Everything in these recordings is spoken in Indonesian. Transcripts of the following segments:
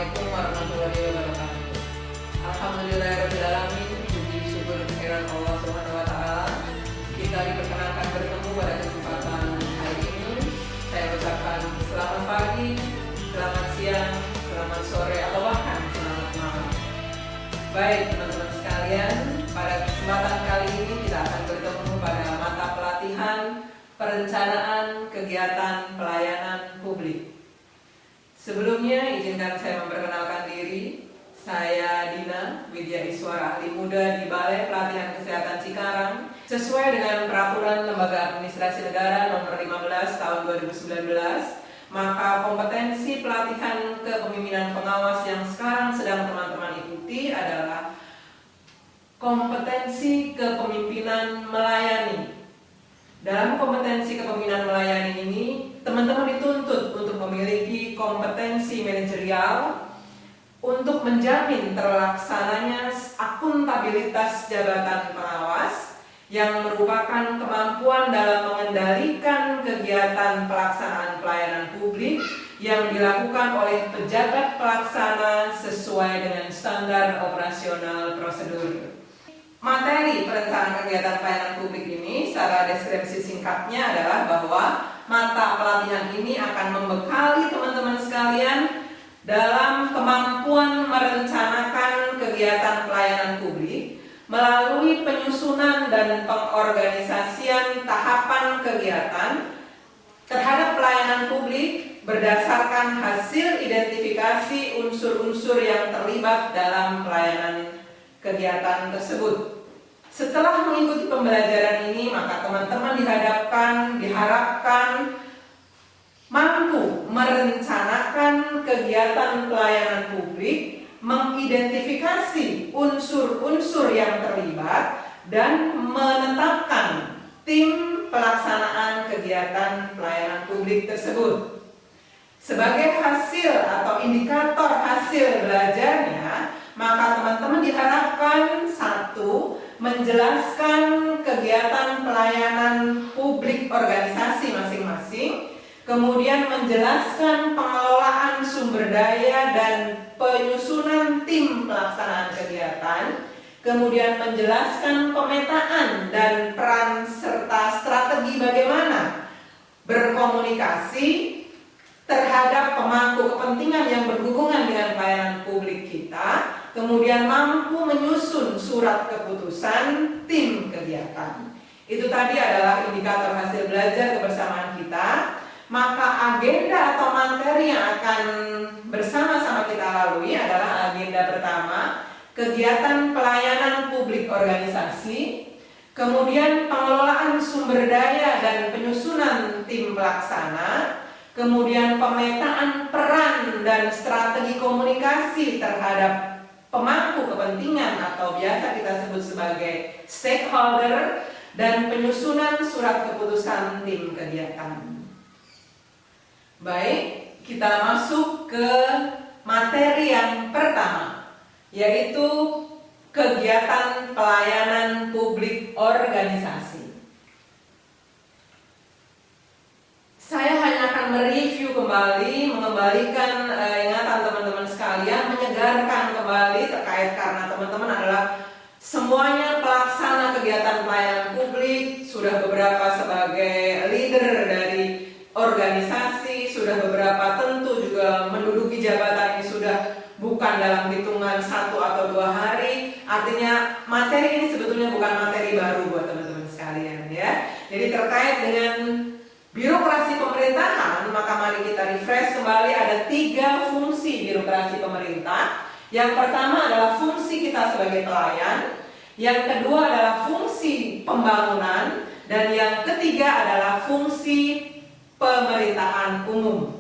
Assalamualaikum warahmatullahi wabarakatuh. Alhamdulillahirrahmanirrahim. Puji syukur kehadiran Allah Subhanahu wa Ta'ala. Kita diperkenankan bertemu pada kesempatan hari ini. Saya ucapkan selamat pagi, selamat siang, selamat sore, atau bahkan selamat malam. Baik teman-teman sekalian, pada kesempatan kali ini kita akan bertemu pada mata pelatihan perencanaan kegiatan pelayanan publik. Sebelumnya izinkan saya memperkenalkan diri. Saya Dina Widya Iswara, ahli muda di Balai Pelatihan Kesehatan Cikarang. Sesuai dengan Peraturan Lembaga Administrasi Negara Nomor 15 Tahun 2019, maka kompetensi pelatihan kepemimpinan pengawas yang sekarang sedang teman-teman ikuti adalah kompetensi kepemimpinan melayani. Dalam kompetensi kepemimpinan melayani ini, teman-teman dituntut untuk memiliki kompetensi manajerial untuk menjamin terlaksananya akuntabilitas jabatan pengawas yang merupakan kemampuan dalam mengendalikan kegiatan pelaksanaan pelayanan publik yang dilakukan oleh pejabat pelaksana sesuai dengan standar operasional prosedur. Materi perencanaan kegiatan pelayanan publik ini secara deskripsi singkatnya adalah bahwa mata pelatihan ini akan membekali teman-teman sekalian dalam kemampuan merencanakan kegiatan pelayanan publik melalui penyusunan dan pengorganisasian tahapan kegiatan terhadap pelayanan publik berdasarkan hasil identifikasi unsur-unsur yang terlibat dalam pelayanan kegiatan tersebut. Setelah mengikuti pembelajaran ini, maka teman-teman diharapkan mampu merencanakan kegiatan pelayanan publik, mengidentifikasi unsur-unsur yang terlibat, dan menetapkan tim pelaksanaan kegiatan pelayanan publik tersebut. Sebagai hasil atau indikator hasil belajarnya, maka teman-teman diharapkan satu, menjelaskan kegiatan pelayanan publik organisasi masing-masing, kemudian menjelaskan pengelolaan sumber daya dan penyusunan tim pelaksanaan kegiatan, kemudian menjelaskan pemetaan dan peran serta strategi bagaimana berkomunikasi terhadap pemangku kepentingan yang berhubungan dengan pelayanan publik kita, kemudian mampu menyusun surat keputusan tim kegiatan. Itu tadi adalah indikator hasil belajar kebersamaan kita. Maka agenda atau materi yang akan bersama-sama kita lalui adalah agenda pertama, kegiatan pelayanan publik organisasi, kemudian pengelolaan sumber daya dan penyusunan tim pelaksana, kemudian pemetaan peran dan strategi komunikasi terhadap pemangku kepentingan atau biasa kita sebut sebagai stakeholder, dan penyusunan surat keputusan tim kegiatan. Baik, kita masuk ke materi yang pertama, yaitu kegiatan pelayanan publik organisasi. Saya hanya akan mereview kembali, mengembalikan ingatan teman-teman sekalian, menyegarkan kembali terkait karena teman-teman adalah semuanya pelaksana kegiatan pelayanan publik, sudah beberapa sebagai leader dari organisasi, sudah beberapa tentu juga menduduki jabatan ini sudah bukan dalam hitungan 1 atau 2 hari. Artinya materi ini sebetulnya bukan materi baru buat teman-teman sekalian ya. Jadi terkait dengan birokrasi pemerintahan, maka mari kita refresh kembali. Ada 3 fungsi birokrasi pemerintah. Yang pertama adalah fungsi kita sebagai pelayan, yang kedua adalah fungsi pembangunan, dan yang ketiga adalah fungsi pemerintahan umum.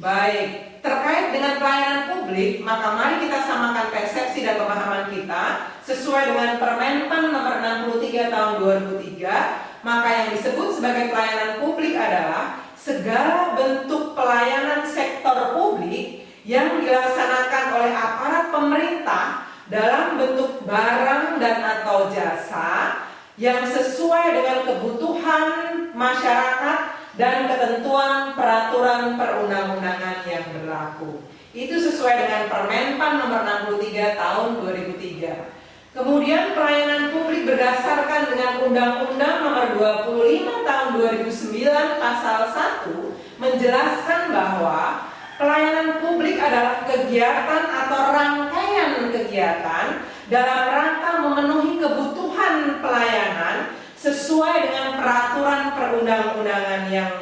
Baik, terkait dengan pelayanan publik, maka mari kita samakan persepsi dan pemahaman kita sesuai dengan Permenpan nomor 63 tahun 2003. Maka yang disebut sebagai pelayanan publik adalah segala bentuk pelayanan sektor publik yang dilaksanakan oleh aparat pemerintah dalam bentuk barang dan atau jasa yang sesuai dengan kebutuhan masyarakat dan ketentuan peraturan perundang-undangan yang berlaku. Itu sesuai dengan Permenpan nomor 63 tahun 2003. Kemudian pelayanan publik berdasarkan dengan Undang-Undang nomor 25 tahun 2009 pasal 1 menjelaskan bahwa pelayanan publik adalah kegiatan atau rangkaian kegiatan dalam rangka memenuhi kebutuhan pelayanan sesuai dengan peraturan perundang-undangan yang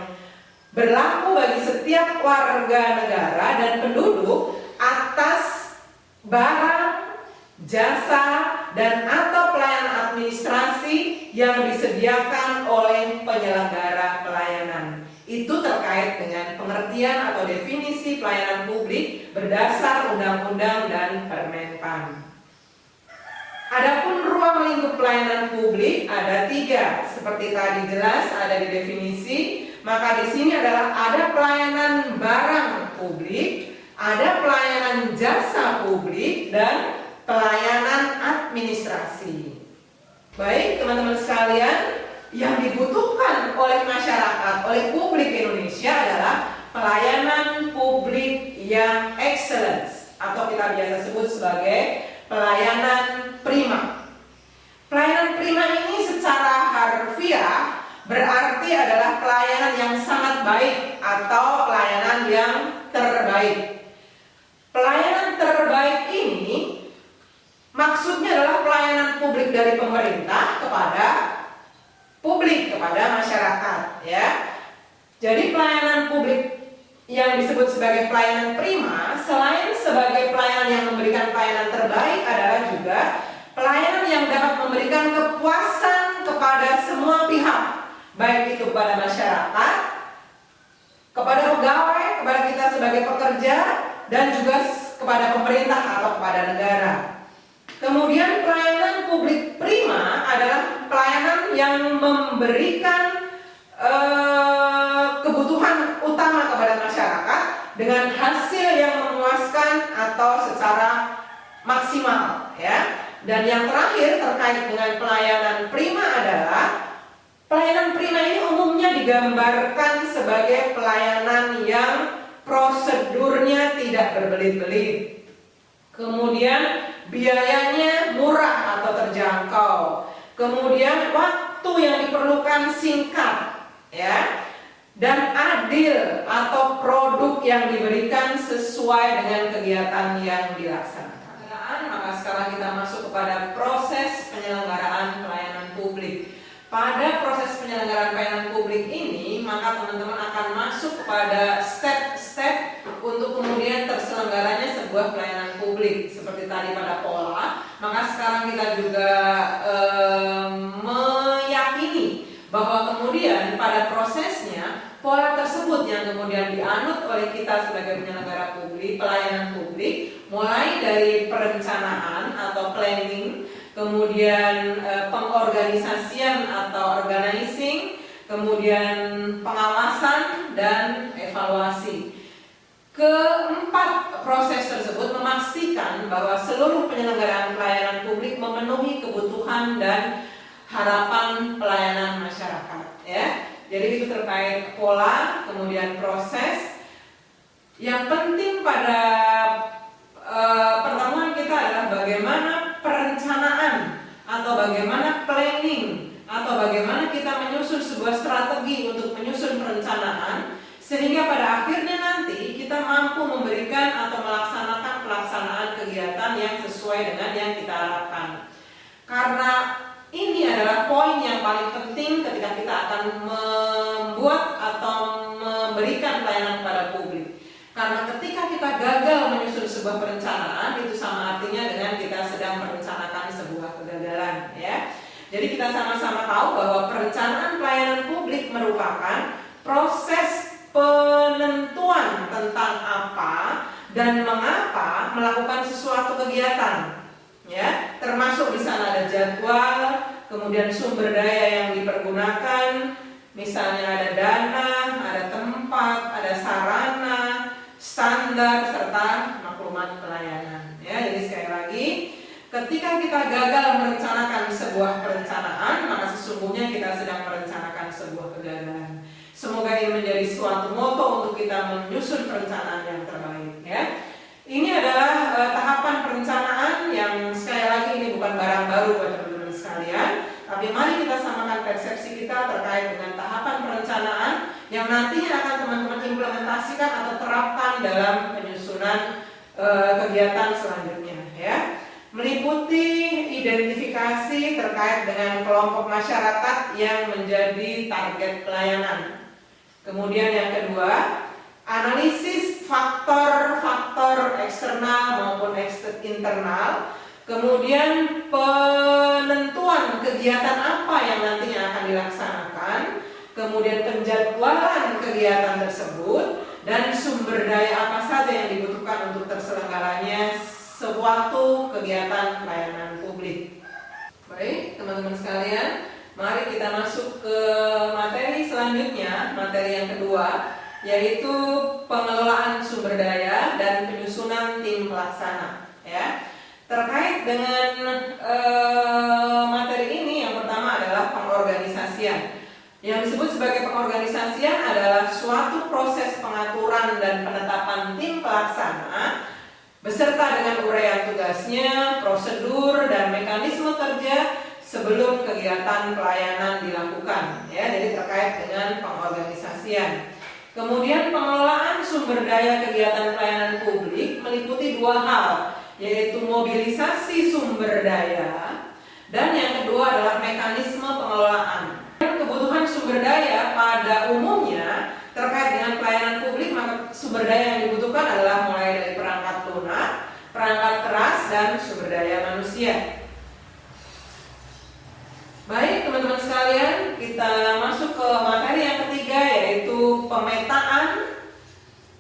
berlaku bagi setiap warga negara dan penduduk atas barang, jasa, dan atau pelayanan administrasi yang disediakan oleh penyelenggara pelayanan. Itu terkait dengan pengertian atau definisi pelayanan publik berdasar undang-undang dan Permenpan. Adapun ruang lingkup pelayanan publik ada 3, seperti tadi jelas ada di definisi. Maka di sini adalah ada pelayanan barang publik, ada pelayanan jasa publik, dan pelayanan administrasi. Baik teman-teman sekalian, yang dibutuhkan oleh masyarakat, oleh publik Indonesia adalah pelayanan publik yang excellence atau kita biasa sebut sebagai pelayanan prima. Pelayanan prima ini secara harfiah berarti adalah pelayanan yang sangat baik atau pelayanan yang terbaik. Pelayanan terbaik ini maksudnya adalah pelayanan publik dari pemerintah kepada publik, kepada masyarakat, ya. Jadi pelayanan publik yang disebut sebagai pelayanan prima, selain sebagai pelayanan yang memberikan pelayanan terbaik, adalah juga pelayanan yang dapat memberikan kepuasan kepada semua pihak, baik itu kepada masyarakat, kepada pegawai, kepada kita sebagai pekerja, dan juga kepada pemerintah atau kepada negara. Kemudian pelayanan publik prima adalah pelayanan yang memberikan kebutuhan utama kepada masyarakat dengan hasil yang memuaskan atau secara maksimal, ya. Dan yang terakhir terkait dengan pelayanan prima adalah pelayanan prima ini umumnya digambarkan sebagai pelayanan yang prosedurnya tidak berbelit-belit. Kemudian biayanya murah atau terjangkau. Kemudian waktu yang diperlukan singkat, ya. Dan adil atau produk yang diberikan sesuai dengan kegiatan yang dilaksanakan. Maka sekarang kita masuk kepada proses penyelenggaraan pelayanan publik. Pada proses penyelenggaraan pelayanan publik ini, maka teman-teman akan masuk kepada step-step untuk kemudian terselenggaranya sebuah pelayanan publik. Seperti tadi pada pola, maka sekarang kita juga meyakini bahwa kemudian pada prosesnya pola tersebut yang kemudian dianut oleh kita sebagai penyelenggara publik, pelayanan publik, mulai dari perencanaan atau planning, kemudian pengorganisasian atau organizing, kemudian pengawasan dan evaluasi. Keempat proses tersebut memastikan bahwa seluruh penyelenggaraan pelayanan publik memenuhi kebutuhan dan harapan pelayanan masyarakat, ya. Jadi itu terkait pola, kemudian proses. Yang penting pada pertemuan kita adalah bagaimana perencanaan atau bagaimana planning atau bagaimana kita menyusun sebuah strategi untuk menyusun perencanaan sehingga pada akhirnya nanti kita mampu memberikan atau melaksanakan pelaksanaan kegiatan yang sesuai dengan yang kita harapkan. Karena ini adalah poin yang paling penting ketika kita akan membuat atau memberikan pelayanan kepada publik. Karena ketika kita gagal menyusun sebuah perencanaan, itu sama artinya dengan kita sedang merencanakan sebuah kegagalan, ya. Jadi kita sama-sama tahu bahwa perencanaan pelayanan publik merupakan proses penentuan tentang apa dan mengapa melakukan sesuatu kegiatan, ya. Termasuk di sana ada jadwal, kemudian sumber daya yang dipergunakan, misalnya ada dana, ada tempat, ada sarana, standar serta maklumat pelayanan, ya. Jadi sekali lagi, ketika kita gagal merencanakan sebuah perencanaan, maka sesungguhnya kita sedang merencanakan sebuah kegagalan. Semoga ini menjadi suatu moto untuk kita menyusun perencanaan yang terbaik, ya. kita terkait dengan tahapan perencanaan yang nantinya akan teman-teman implementasikan atau terapkan dalam penyusunan kegiatan selanjutnya ya. Meliputi identifikasi terkait dengan kelompok masyarakat yang menjadi target pelayanan. Kemudian yang kedua, analisis faktor-faktor eksternal maupun internal. Kemudian penentuan kegiatan apa yang nantinya akan dilaksanakan. Kemudian penjadwalan kegiatan tersebut dan sumber daya apa saja yang dibutuhkan untuk terselenggaranya suatu kegiatan pelayanan publik. Baik, teman-teman sekalian, mari kita masuk ke materi selanjutnya, materi yang kedua, yaitu pengelolaan sumber daya dan penyusunan tim pelaksana. Ya, terkait dengan materi ini, yang pertama adalah pengorganisasian. Yang disebut sebagai pengorganisasian adalah suatu proses pengaturan dan penetapan tim pelaksana beserta dengan uraian tugasnya, prosedur dan mekanisme kerja sebelum kegiatan pelayanan dilakukan. Ya, jadi terkait dengan pengorganisasian. Kemudian pengelolaan sumber daya kegiatan pelayanan publik meliputi dua hal, yaitu mobilisasi sumber daya dan yang kedua adalah mekanisme pengelolaan. Kebutuhan sumber daya pada umumnya terkait dengan pelayanan publik, maka sumber daya yang dibutuhkan adalah mulai dari perangkat lunak, perangkat keras, dan sumber daya manusia. Baik teman-teman sekalian, kita masuk ke materi yang ketiga, yaitu pemetaan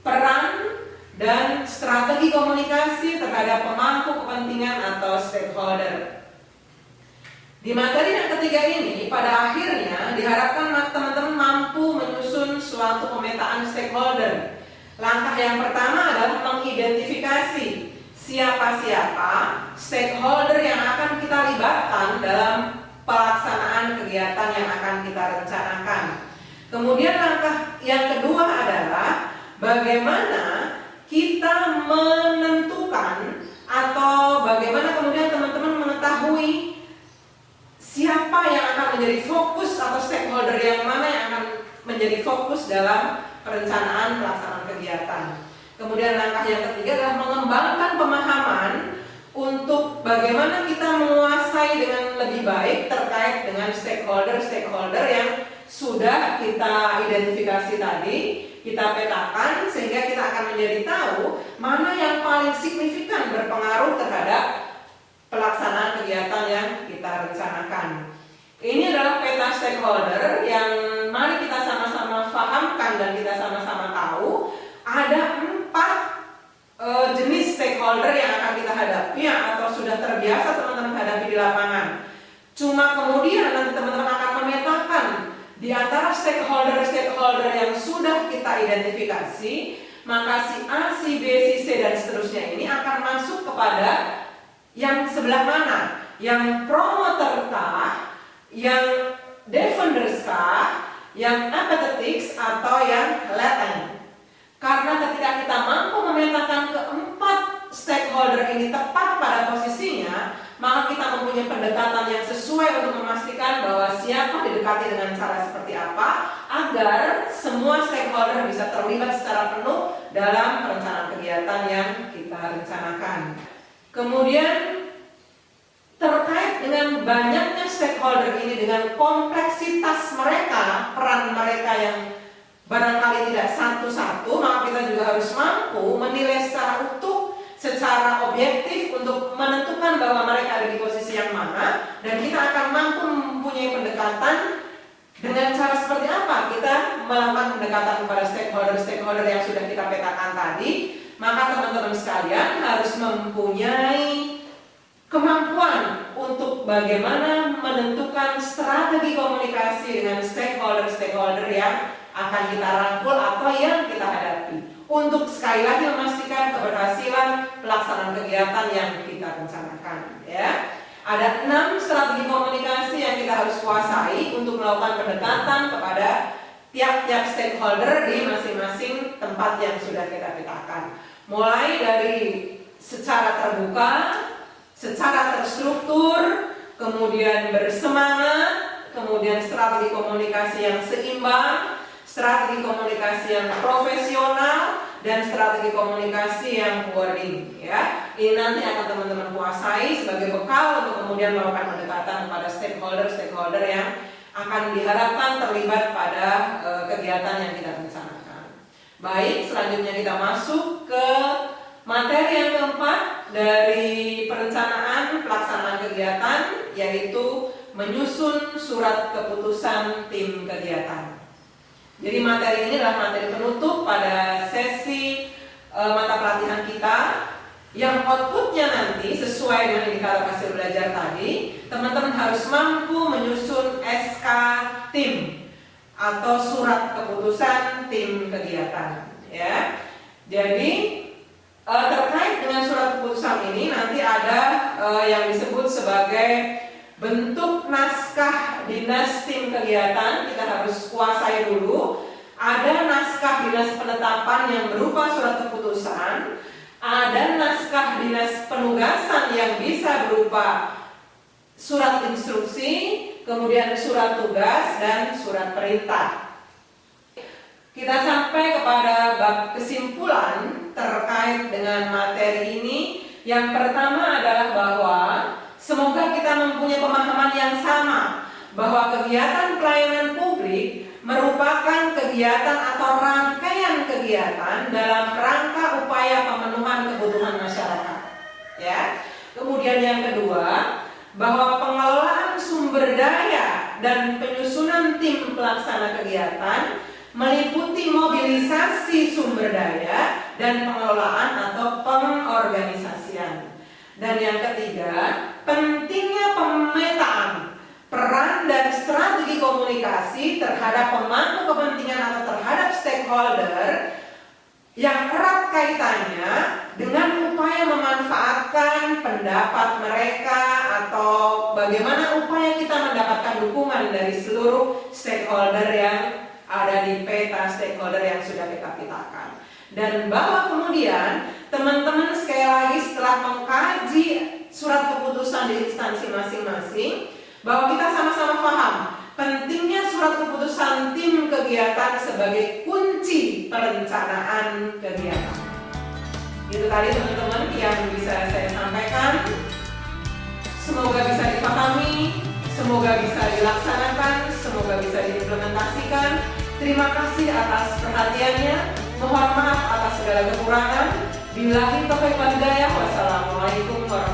peran dan strategi komunikasi terhadap pemangku kepentingan atau stakeholder. Di materi yang ketiga ini, pada akhirnya diharapkan teman-teman mampu menyusun suatu pemetaan stakeholder. Langkah yang pertama adalah mengidentifikasi siapa-siapa stakeholder yang akan kita libatkan dalam pelaksanaan kegiatan yang akan kita rencanakan. Kemudian langkah yang kedua adalah bagaimana kita menentukan atau bagaimana kemudian teman-teman mengetahui siapa yang akan menjadi fokus atau stakeholder yang mana yang akan menjadi fokus dalam perencanaan pelaksanaan kegiatan. Kemudian langkah yang ketiga adalah mengembangkan pemahaman untuk bagaimana kita menguasai dengan lebih baik terkait dengan stakeholder yang sudah kita identifikasi tadi, kita petakan sehingga kita akan menjadi tahu mana yang paling signifikan berpengaruh terhadap pelaksanaan kegiatan yang kita rencanakan. Ini adalah peta stakeholder yang mari kita sama-sama pahamkan dan kita sama-sama tahu ada 4 jenis stakeholder yang akan kita hadapi atau sudah terbiasa teman-teman hadapi di lapangan. Cuma kemudian nanti teman-teman akan memetakan di antara stakeholder yang sudah kita identifikasi, maka si A, si B, si C dan seterusnya ini akan masuk kepada yang sebelah mana? Yang promoter kah? Yang defenders kah? Yang apathetics atau yang latent? Karena ketika kita mampu memetakan keempat stakeholder ini tepat pada posisinya, maka kita mempunyai pendekatan yang sesuai untuk memastikan bahwa siapa didekati dengan cara seperti apa agar semua stakeholder bisa terlibat secara penuh dalam perencanaan kegiatan yang kita rencanakan. Kemudian terkait dengan banyaknya stakeholder ini, dengan kompleksitas mereka, peran mereka yang barangkali tidak satu-satu, maka kita juga harus mampu menilai secara utuh, secara objektif untuk menentukan bahwa mereka ada di posisi yang mana, dan kita akan mampu mempunyai pendekatan dengan cara seperti apa kita melakukan pendekatan kepada stakeholder yang sudah kita petakan tadi. Maka teman-teman sekalian harus mempunyai kemampuan untuk bagaimana menentukan strategi komunikasi dengan stakeholder yang akan kita rangkul atau yang kita hadapi untuk sekali lagi memastikan keberhasilan pelaksanaan kegiatan yang kita rencanakan. Ya, ada 6 strategi komunikasi yang kita harus kuasai untuk melakukan pendekatan kepada tiap-tiap stakeholder di masing-masing tempat yang sudah kita petakan. Mulai dari secara terbuka, secara terstruktur, kemudian bersemangat, kemudian strategi komunikasi yang seimbang, strategi komunikasi yang profesional, dan strategi komunikasi yang wording, ya. Ini nanti akan teman-teman kuasai sebagai bekal untuk kemudian melakukan pendekatan kepada stakeholder yang akan diharapkan terlibat pada kegiatan yang kita rencanakan. Baik, selanjutnya kita masuk ke materi yang keempat dari perencanaan pelaksanaan kegiatan, yaitu menyusun surat keputusan tim kegiatan. Jadi materi ini adalah materi penutup pada sesi mata pelatihan kita, yang outputnya nanti sesuai dengan indikator hasil belajar tadi, teman-teman harus mampu menyusun SK tim atau surat keputusan tim kegiatan, ya. Jadi terkait dengan surat keputusan ini nanti ada yang disebut sebagai bentuk naskah dinas tim kegiatan. Kita harus kuasai dulu. Ada naskah dinas penetapan yang berupa surat keputusan, ada naskah dinas penugasan yang bisa berupa surat instruksi, kemudian surat tugas, dan surat perintah. Kita sampai kepada bab kesimpulan terkait dengan materi ini. Yang pertama adalah bahwa semoga kita mempunyai pemahaman yang sama bahwa kegiatan pelayanan publik merupakan kegiatan atau rangkaian kegiatan dalam rangka upaya pemenuhan kebutuhan masyarakat, ya. Kemudian yang kedua, bahwa pengelolaan sumber daya dan penyusunan tim pelaksana kegiatan meliputi mobilisasi sumber daya dan pengelolaan atau pengorganisasian. Dan yang ketiga, pentingnya pemetaan peran dan strategi komunikasi terhadap pemangku kepentingan atau terhadap stakeholder yang erat kaitannya dengan upaya memanfaatkan pendapat mereka atau bagaimana upaya kita mendapatkan dukungan dari seluruh stakeholder yang ada di peta stakeholder yang sudah kita petakan. Dan bahwa kemudian teman-teman sekali lagi setelah mengkaji surat keputusan di instansi masing-masing, bahwa kita sama-sama paham pentingnya surat keputusan tim kegiatan sebagai kunci perencanaan kegiatan. Itu tadi teman-teman yang bisa saya sampaikan. Semoga bisa dipahami, semoga bisa dilaksanakan, semoga bisa diimplementasikan. Terima kasih atas perhatiannya. Mohon maaf atas segala kekurangan. Billahi taufiq wal hidayah. Wassalamualaikum warahmatullahi wabarakatuh.